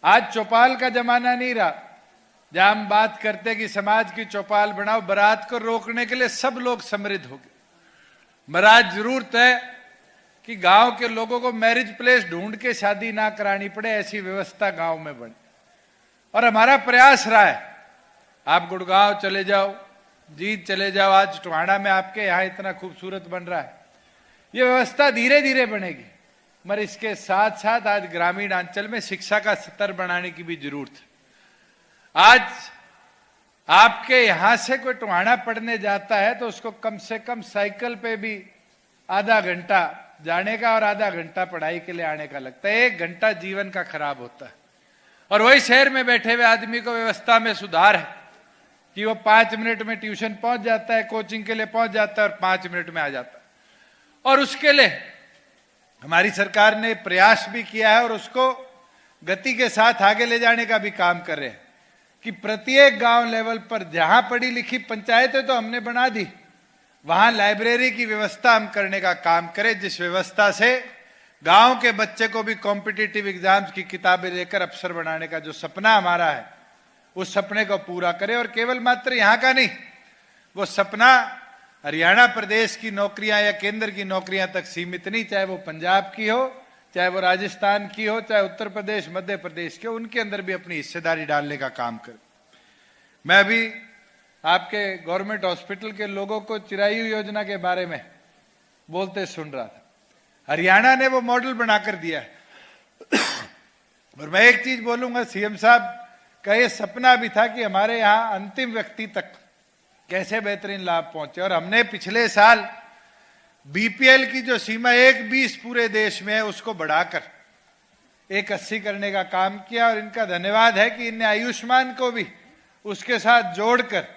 आज चौपाल का जमाना नहीं रहा जहां हम बात करते कि समाज की चौपाल बनाओ। बारात को रोकने के लिए सब लोग समृद्ध हो गए, मगर आज जरूरत है कि गांव के लोगों को मैरिज प्लेस ढूंढ के शादी ना करानी पड़े, ऐसी व्यवस्था गांव में बने। और हमारा प्रयास रहा है, आप गुड़गांव चले जाओ, जींद चले जाओ, आज टोहाना में आपके यहाँ इतना खूबसूरत बन रहा है। ये व्यवस्था धीरे धीरे बनेगी, मगर इसके साथ साथ आज ग्रामीण अंचल में शिक्षा का स्तर बढ़ाने की भी जरूरत है। आज आपके यहां से कोई टोहाना पढ़ने जाता है तो उसको कम से कम साइकिल पे भी आधा घंटा जाने का और आधा घंटा पढ़ाई के लिए आने का लगता है। 1 घंटा जीवन का खराब होता है। और वही शहर में बैठे हुए आदमी को व्यवस्था में सुधार है कि वो 5 मिनट में ट्यूशन पहुंच जाता है, कोचिंग के लिए पहुंच जाता है और 5 मिनट में आ जाता है। और उसके लिए हमारी सरकार ने प्रयास भी किया है और उसको गति के साथ आगे ले जाने का भी काम कर रहे हैं कि प्रत्येक गांव लेवल पर जहां पढ़ी लिखी पंचायतें तो हमने बना दी, वहां लाइब्रेरी की व्यवस्था हम करने का काम करें, जिस व्यवस्था से गांव के बच्चे को भी कॉम्पिटिटिव एग्जाम्स की किताबें लेकर अफसर बनाने का जो सपना हमारा है उस सपने को पूरा करें। और केवल मात्र यहां का नहीं, वो सपना हरियाणा प्रदेश की नौकरियां या केंद्र की नौकरियां तक सीमित नहीं, चाहे वो पंजाब की हो, चाहे वो राजस्थान की हो, चाहे उत्तर प्रदेश मध्य प्रदेश की हो, उनके अंदर भी अपनी हिस्सेदारी डालने का काम करें। मैं अभी आपके गवर्नमेंट हॉस्पिटल के लोगों को चिरायु योजना के बारे में बोलते सुन रहा था। हरियाणा ने वो मॉडल बनाकर दिया है। और मैं एक चीज बोलूंगा, सीएम साहब का ये सपना भी था कि हमारे यहां अंतिम व्यक्ति तक कैसे बेहतरीन लाभ पहुंचे। और हमने पिछले साल बीपीएल की जो सीमा 1.20 पूरे देश में है उसको बढ़ाकर 1.80 करने का काम किया। और इनका धन्यवाद है कि इनने आयुष्मान को भी उसके साथ जोड़कर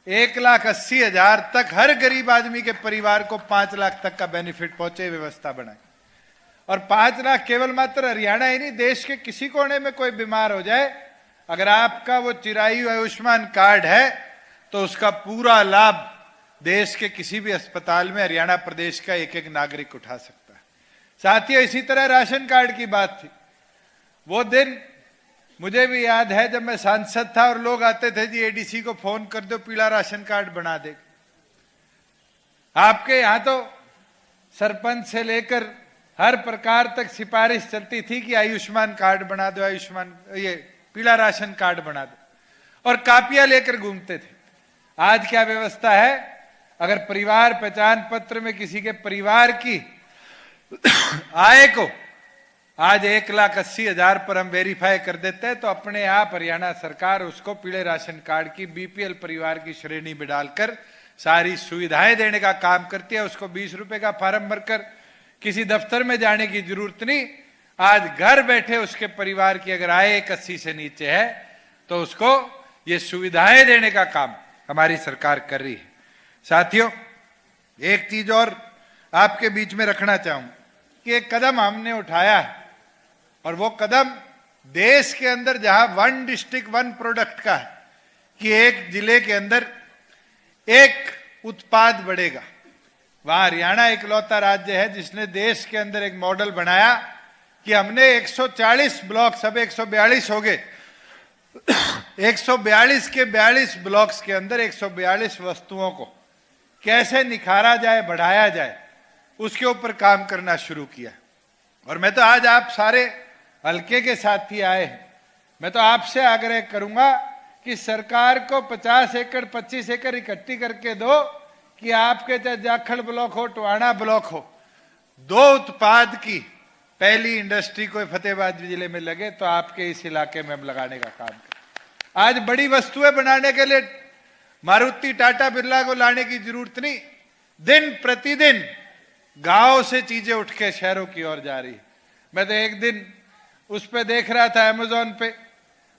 1,80,000 तक हर गरीब आदमी के परिवार को 5 लाख तक का बेनिफिट पहुंचे व्यवस्था बनाई। और 5 लाख केवल मात्र हरियाणा ही नहीं, देश के किसी कोने में कोई बीमार हो जाए, अगर आपका वो चिरायु आयुष्मान कार्ड है तो उसका पूरा लाभ देश के किसी भी अस्पताल में हरियाणा प्रदेश का एक एक नागरिक उठा सकता है। साथियों, इसी तरह राशन कार्ड की बात थी। वो दिन मुझे भी याद है जब मैं सांसद था और लोग आते थे, जी एडीसी को फोन कर दो, पीला राशन कार्ड बना दे। आपके यहां तो सरपंच से लेकर हर प्रकार तक सिफारिश चलती थी कि आयुष्मान कार्ड बना दो, आयुष्मान ये पीला राशन कार्ड बना दो, और कापियां लेकर घूमते थे। आज क्या व्यवस्था है, अगर परिवार पहचान पत्र में किसी के परिवार की आय को आज 1,80,000 पर हम वेरीफाई कर देते हैं तो अपने आप हरियाणा सरकार उसको पीले राशन कार्ड की बीपीएल परिवार की श्रेणी में डालकर सारी सुविधाएं देने का काम करती है। उसको 20 रुपए का फॉर्म भरकर किसी दफ्तर में जाने की जरूरत नहीं। आज घर बैठे उसके परिवार की अगर आय 1,80 से नीचे है तो उसको ये सुविधाएं देने का काम हमारी सरकार कर रही है। साथियों, एक चीज और आपके बीच में रखना चाहूं कि एक कदम हमने उठाया है और वो कदम देश के अंदर जहां 1 डिस्ट्रिक्ट 1 प्रोडक्ट का है कि एक जिले के अंदर एक उत्पाद बढ़ेगा, वहां हरियाणा इकलौता राज्य है जिसने देश के अंदर एक मॉडल बनाया कि हमने 140 ब्लॉक्स, अब 142 हो गए, 142 के 42 ब्लॉक्स के अंदर 142 वस्तुओं को कैसे निखारा जाए, बढ़ाया जाए, उसके ऊपर काम करना शुरू किया। और मैं तो आज आप सारे हल्के के साथी आए हैं, मैं तो आपसे आग्रह करूंगा कि सरकार को 50 एकड़ 25 एकड़ इकट्ठी करके दो कि आपके चाहे जाखड़ ब्लॉक हो, टोहाना ब्लॉक हो, 2 उत्पाद की पहली इंडस्ट्री कोई फतेहाबाद जिले में लगे तो आपके इस इलाके में हम लगाने का काम करें। आज बड़ी वस्तुएं बनाने के लिए मारुति टाटा बिरला को लाने की जरूरत नहीं, दिन प्रतिदिन गांव से चीजें उठ के शहरों की ओर जा रही है। मैं तो एक दिन उस पे देख रहा था अमेजोन पे,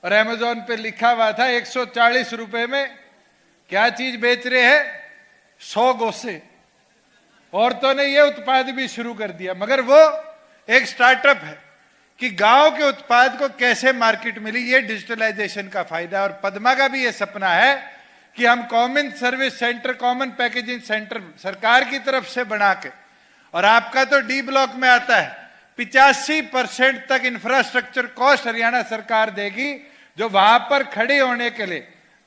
और अमेजोन पे लिखा हुआ था 140 रुपए में क्या चीज बेच रहे हैं, 100 गोसे। औरतों ने ये उत्पाद भी शुरू कर दिया, मगर वो एक स्टार्टअप है कि गांव के उत्पाद को कैसे मार्केट मिली, ये डिजिटलाइजेशन का फायदा। और पद्मा का भी ये सपना है कि हम common service centre, common packaging centre सरकार की तरफ से बना के, और आपका तो डी ब्लॉक में आता है, 85% तक इंफ्रास्ट्रक्चर कॉस्ट हरियाणा सरकार देगी, जो वहां पर खड़े होने के लिए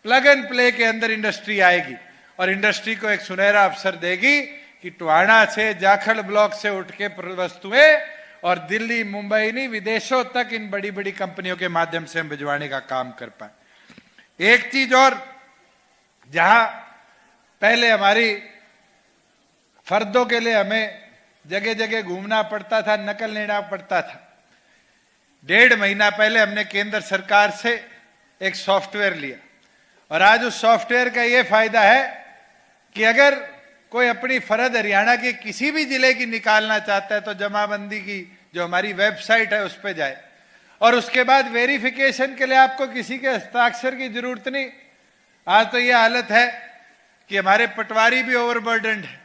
प्लग एंड प्ले के अंदर इंडस्ट्री आएगी और इंडस्ट्री को एक सुनहरा अवसर देगी कि टोहाना से जाखड़ ब्लॉक से उठ के वस्तुएं और दिल्ली मुंबई नहीं विदेशों तक इन बड़ी बड़ी कंपनियों के माध्यम से हम भिजवाने का काम कर पाए। एक चीज और, जहां पहले हमारी फर्दों के लिए हमें जगह जगह घूमना पड़ता था, नकल लेना पड़ता था, 1.5 महीना पहले हमने केंद्र सरकार से एक सॉफ्टवेयर लिया और आज उस सॉफ्टवेयर का यह फायदा है कि अगर कोई अपनी फर्द हरियाणा के किसी भी जिले की निकालना चाहता है तो जमाबंदी की जो हमारी वेबसाइट है उस पर जाए और उसके बाद वेरिफिकेशन के लिए आपको किसी के हस्ताक्षर की जरूरत नहीं। आज तो यह हालत है कि हमारे पटवारी भी ओवरबर्डन्ड है,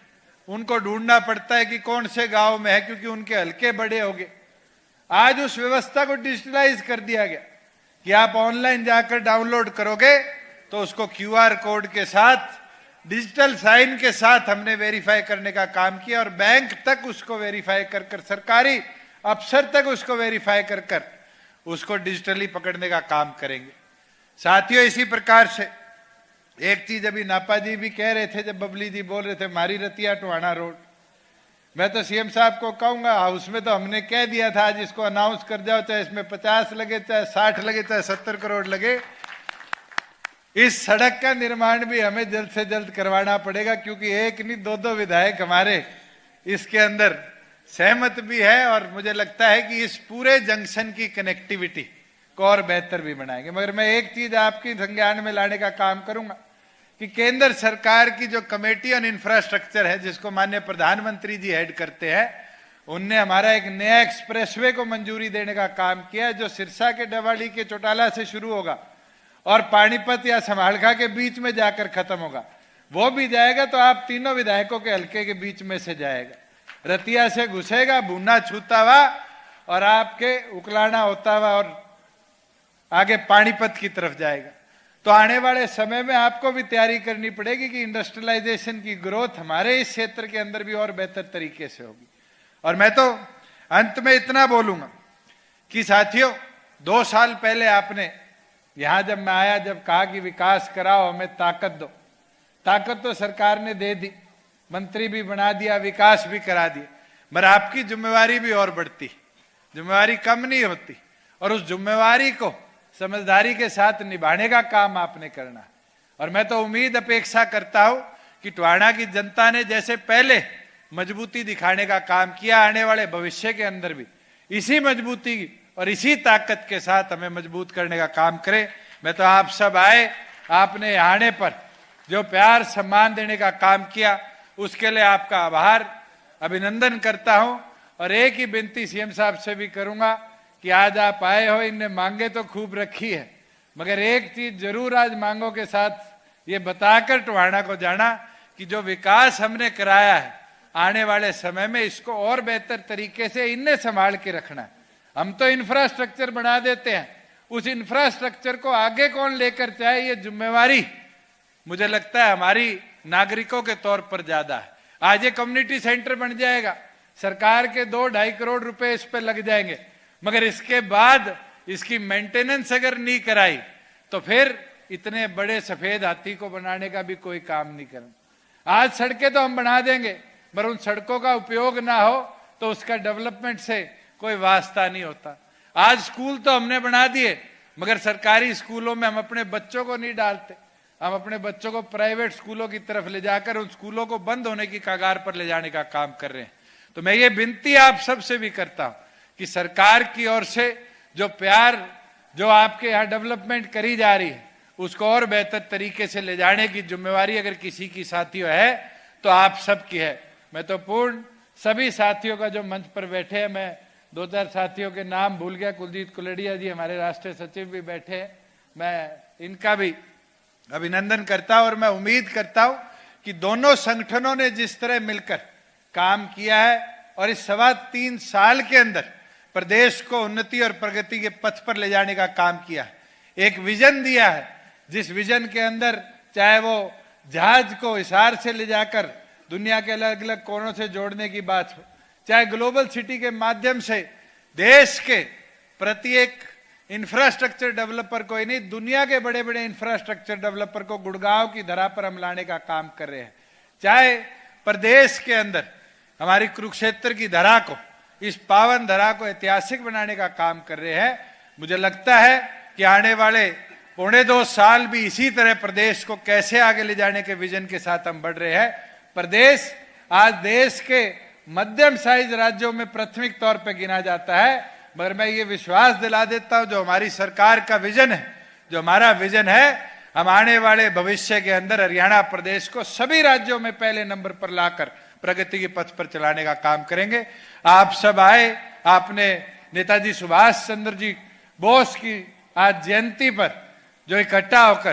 उनको ढूंढना पड़ता है कि कौन से गांव में है, क्योंकि उनके हल्के बड़े हो गए। आज उस व्यवस्था को डिजिटलाइज कर दिया गया कि आप ऑनलाइन जाकर डाउनलोड करोगे तो उसको क्यूआर कोड के साथ, डिजिटल साइन के साथ हमने वेरीफाई करने का काम किया और बैंक तक उसको वेरीफाई कर कर, सरकारी अफसर तक उसको वेरीफाई कर कर उसको डिजिटली पकड़ने का काम करेंगे। साथियों, इसी प्रकार से एक चीज अभी नापा जी भी कह रहे थे, जब बबली जी बोल रहे थे मारी रतिया टोहाना रोड, मैं तो सीएम साहब को कहूंगा, हाउस में तो हमने कह दिया था आज इसको अनाउंस कर जाओ, चाहे इसमें 50 लगे, चाहे 60 लगे, चाहे 70 करोड़ लगे, इस सड़क का निर्माण भी हमें जल्द से जल्द करवाना पड़ेगा, क्योंकि एक नहीं 2 विधायक हमारे इसके अंदर सहमत भी है और मुझे लगता है कि इस पूरे जंक्शन की कनेक्टिविटी को और बेहतर भी बनाएंगे। मगर मैं एक चीज आपकी संज्ञान में लाने का काम करूंगा कि केंद्र सरकार की जो कमेटी ऑन इंफ्रास्ट्रक्चर है, जिसको माननीय प्रधानमंत्री जी हेड करते हैं, उनने हमारा एक नया एक्सप्रेसवे को मंजूरी देने का काम किया है, जो सिरसा के डवाड़ी के चौटाला से शुरू होगा और पानीपत या समालखा के बीच में जाकर खत्म होगा। वो भी जाएगा तो आप तीनों विधायकों के हल्के के बीच में से जाएगा, रतिया से घुसेगा, भूना छूता हुआ और आपके उकलाना होता हुआ और आगे पानीपत की तरफ जाएगा। तो आने वाले समय में आपको भी तैयारी करनी पड़ेगी कि इंडस्ट्रियलाइजेशन की ग्रोथ हमारे इस क्षेत्र के अंदर भी और बेहतर तरीके से होगी। और मैं तो अंत में इतना बोलूंगा कि साथियों, 2 साल पहले आपने यहां जब मैं आया, जब कहा कि विकास कराओ, हमें ताकत दो, ताकत तो सरकार ने दे दी, मंत्री भी बना दिया, विकास भी करा दिया, मगर आपकी जिम्मेवारी भी और बढ़ती, जिम्मेवारी कम नहीं होती और उस जिम्मेवारी को समझदारी के साथ निभाने का काम आपने करना है। और मैं तो उम्मीद अपेक्षा करता हूं कि टोहाना की जनता ने जैसे पहले मजबूती दिखाने का काम किया, आने वाले भविष्य के अंदर भी इसी मजबूती और इसी ताकत के साथ हमें मजबूत करने का काम करें। मैं तो आप सब आए, आपने आने पर जो प्यार सम्मान देने का काम किया, उसके लिए आपका आभार, अभिनंदन करता हूं। और एक ही विनती सीएम साहब से भी करूंगा कि आज आप आए हो, इनने मांगे तो खूब रखी है, मगर एक चीज जरूर आज मांगों के साथ ये बताकर टोहाना को जाना कि जो विकास हमने कराया है, आने वाले समय में इसको और बेहतर तरीके से इनने संभाल के रखना है। हम तो इंफ्रास्ट्रक्चर बना देते हैं, उस इंफ्रास्ट्रक्चर को आगे कौन लेकर जाए, ये जिम्मेवारी मुझे लगता है हमारी नागरिकों के तौर पर ज्यादा है। आज ये कम्युनिटी सेंटर बन जाएगा, सरकार के 2-2.5 करोड़ रुपए इस पे लग जाएंगे, मगर इसके बाद इसकी मेंटेनेंस अगर नहीं कराई तो फिर इतने बड़े सफेद हाथी को बनाने का भी कोई काम नहीं करना। आज सड़कें तो हम बना देंगे, पर उन सड़कों का उपयोग ना हो तो उसका डेवलपमेंट से कोई वास्ता नहीं होता। आज स्कूल तो हमने बना दिए, मगर सरकारी स्कूलों में हम अपने बच्चों को नहीं डालते, हम अपने बच्चों को प्राइवेट स्कूलों की तरफ ले जाकर उन स्कूलों को बंद होने की कगार पर ले जाने का काम कर रहे हैं। तो मैं ये विनती आप सबसे भी करता हूं कि सरकार की ओर से जो प्यार, जो आपके यहाँ डेवलपमेंट करी जा रही है, उसको और बेहतर तरीके से ले जाने की जिम्मेवारी अगर किसी की साथियों है तो आप सबकी है। मैं तो पूर्ण सभी साथियों का जो मंच पर बैठे हैं, मैं 2-4 साथियों के नाम भूल गया, कुलजीत कुलडिया जी हमारे राष्ट्रीय सचिव भी बैठे हैं, मैं इनका भी अभिनंदन करता हूं और मैं उम्मीद करता हूं कि दोनों संगठनों ने जिस तरह मिलकर काम किया है और इस 3.25 साल के अंदर प्रदेश को उन्नति और प्रगति के पथ पर ले जाने का काम किया है, एक विजन दिया है, जिस विजन के अंदर चाहे वो जहाज को हिसार से ले जाकर दुनिया के अलग अलग कोनों से जोड़ने की बात हो, चाहे ग्लोबल सिटी के माध्यम से देश के प्रत्येक इंफ्रास्ट्रक्चर डेवलपर को ही नहीं, दुनिया के बड़े बड़े इंफ्रास्ट्रक्चर डेवलपर को गुड़गांव की धरा पर हम लाने का काम कर रहे हैं। चाहे प्रदेश के अंदर हमारी कुरुक्षेत्र की धरा को, इस पावन धरा को ऐतिहासिक बनाने का काम कर रहे हैं। मुझे लगता है कि आने वाले 1.25 साल भी इसी तरह प्रदेश को कैसे आगे ले जाने के विजन के साथ हम बढ़ रहे हैं। प्रदेश आज देश के मध्यम साइज राज्यों में प्राथमिक तौर पर गिना जाता है, मगर मैं ये विश्वास दिला देता हूं, जो हमारी सरकार का विजन है, जो हमारा विजन है, हम आने वाले भविष्य के अंदर हरियाणा प्रदेश को सभी राज्यों में पहले नंबर पर लाकर प्रगति के पथ पर चलाने का काम करेंगे। आप सब आए, आपने नेताजी सुभाष चंद्र जी बोस की आज जयंती पर जो इकट्ठा होकर